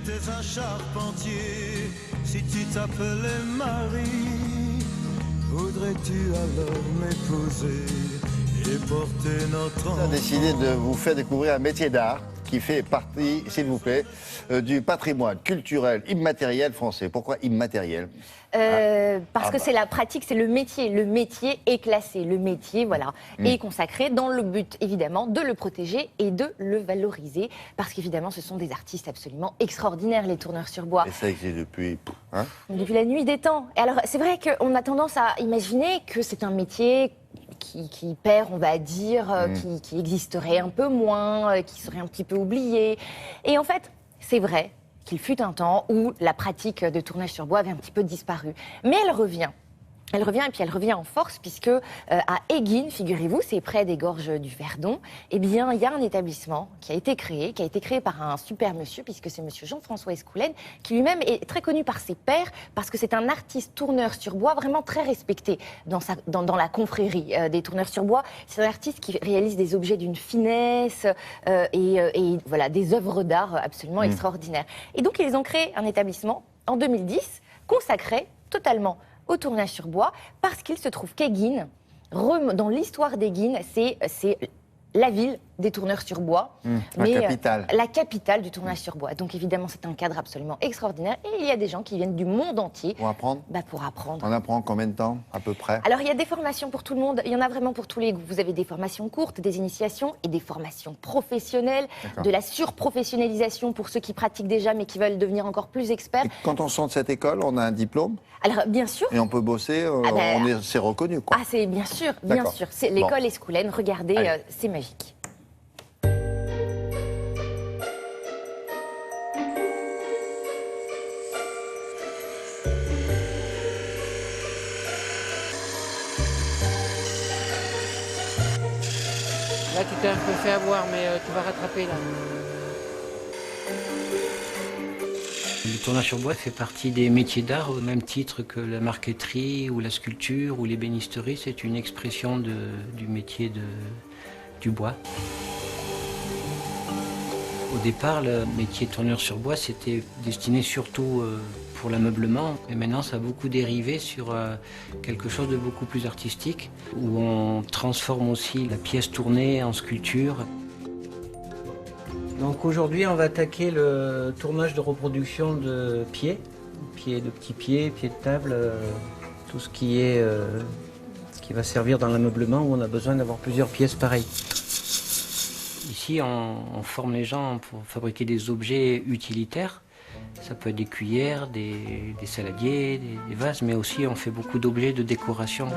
j'étais un charpentier, si tu t'appelais Marie, voudrais-tu alors m'épouser et porter notre enfant? On a décidé de vous faire découvrir un métier d'art qui fait partie, s'il vous plaît, du patrimoine culturel immatériel français. Pourquoi immatériel? Parce que c'est la pratique, c'est le métier. Le métier est classé, le métier, voilà, est consacré dans le but, évidemment, de le protéger et de le valoriser. Parce qu'évidemment, ce sont des artistes absolument extraordinaires, les tourneurs sur bois. Et ça existe depuis... Hein? Depuis la nuit des temps. Et alors, c'est vrai qu'on a tendance à imaginer que c'est un métier qui perd, on va dire, qui existerait un peu moins, qui serait un petit peu oublié. Et en fait, c'est vrai qu'il fut un temps où la pratique de tournage sur bois avait un petit peu disparu. Mais elle revient. Elle revient et puis elle revient en force puisque à Éguines, figurez-vous, c'est près des gorges du Verdon, eh bien il y a un établissement qui a été créé par un super monsieur puisque c'est monsieur Jean-François Escoulène qui lui-même est très connu par ses pairs parce que c'est un artiste tourneur sur bois vraiment très respecté dans la confrérie des tourneurs sur bois. C'est un artiste qui réalise des objets d'une finesse et voilà des œuvres d'art absolument extraordinaires. Et donc ils ont créé un établissement en 2010 consacré totalement au tournage sur bois, parce qu'il se trouve qu'Éguines, dans l'histoire d'Éguines, c'est la ville des tourneurs sur bois. La capitale du tournage sur bois. Donc évidemment, c'est un cadre absolument extraordinaire. Et il y a des gens qui viennent du monde entier. Pour apprendre pour apprendre. On apprend combien de temps, à peu près? Alors, il y a des formations pour tout le monde. Il y en a vraiment pour tous les goûts. Vous avez des formations courtes, des initiations et des formations professionnelles. De la surprofessionnalisation pour ceux qui pratiquent déjà, mais qui veulent devenir encore plus experts. Et quand on sort de cette école, on a un diplôme? Alors, bien sûr. Et on peut bosser, c'est reconnu, quoi. Ah, c'est bien sûr, bien sûr. C'est l'école Escoulène. Regardez, c'est magique. Là, tu t'es un peu fait avoir, mais tu vas rattraper, là. Le tournage sur bois fait partie des métiers d'art au même titre que la marqueterie ou la sculpture ou l'ébénisterie. C'est une expression du métier du bois. Au départ, le métier de tourneur sur bois, c'était destiné surtout pour l'ameublement. Et maintenant, ça a beaucoup dérivé sur quelque chose de beaucoup plus artistique, où on transforme aussi la pièce tournée en sculpture. Donc aujourd'hui, on va attaquer le tournage de reproduction de pieds, de petits pieds, pieds de table, tout ce qui va servir dans l'ameublement où on a besoin d'avoir plusieurs pièces pareilles. Ici, on forme les gens pour fabriquer des objets utilitaires. Ça peut être des cuillères, des saladiers, des vases, mais aussi on fait beaucoup d'objets de décoration.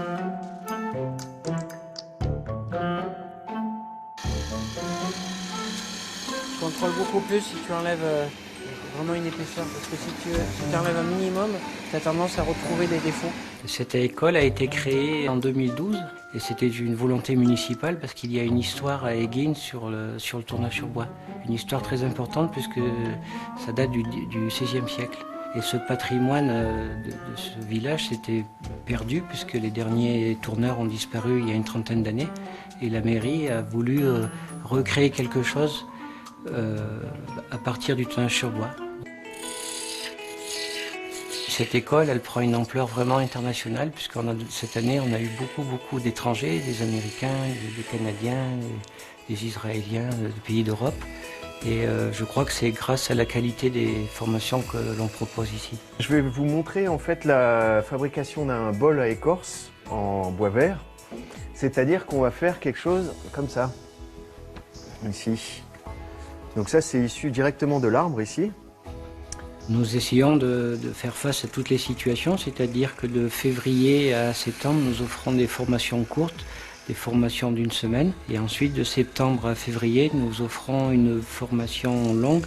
Tu contrôles beaucoup plus si tu enlèves vraiment une épaisseur, parce que si tu enlèves un minimum, tu as tendance à retrouver des défauts. Cette école a été créée en 2012 et c'était une volonté municipale parce qu'il y a une histoire à Éguines sur le tournage sur bois. Une histoire très importante puisque ça date du XVIe siècle. Et ce patrimoine de ce village s'était perdu puisque les derniers tourneurs ont disparu il y a une trentaine d'années. Et la mairie a voulu recréer quelque chose à partir du tournage sur bois. Cette école, elle prend une ampleur vraiment internationale, puisque cette année, on a eu beaucoup d'étrangers, des Américains, des Canadiens, des Israéliens, des pays d'Europe. Et je crois que c'est grâce à la qualité des formations que l'on propose ici. Je vais vous montrer en fait la fabrication d'un bol à écorce en bois vert. C'est-à-dire qu'on va faire quelque chose comme ça, ici. Donc ça, c'est issu directement de l'arbre ici. Nous essayons de faire face à toutes les situations, c'est-à-dire que de février à septembre, nous offrons des formations courtes, des formations d'une semaine. Et ensuite, de septembre à février, nous offrons une formation longue.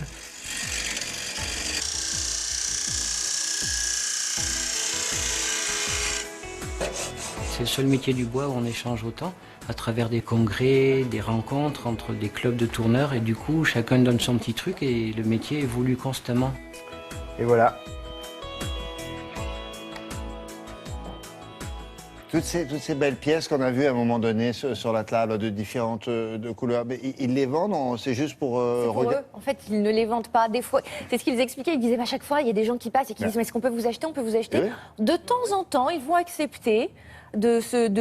C'est le seul métier du bois où on échange autant, à travers des congrès, des rencontres entre des clubs de tourneurs. Et du coup, chacun donne son petit truc et le métier évolue constamment. Et voilà. Toutes ces belles pièces qu'on a vues à un moment donné sur la table de différentes de couleurs, mais ils les vendent, c'est juste pour, C'est pour regarder. eux. En fait, ils ne les vendent pas. Des fois, c'est ce qu'ils expliquaient. Ils disaient à chaque fois, il y a des gens qui passent et qui disent mais est-ce qu'on peut vous acheter? On peut vous acheter. Eh oui. De temps en temps, ils vont accepter d'offrir.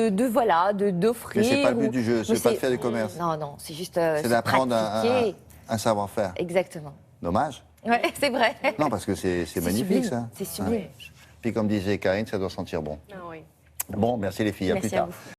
Mais c'est pas le but ou- du jeu, c'est Mais pas de faire du commerce. Non, c'est juste C'est d'apprendre pratiquer. un savoir-faire. Exactement. Dommage. Ouais, c'est vrai. Non, parce que c'est magnifique, sublime. ça. C'est sublime. Puis comme disait Karine, ça doit sentir bon. Ah oui. Bon, merci les filles, à Merci plus à tard. vous.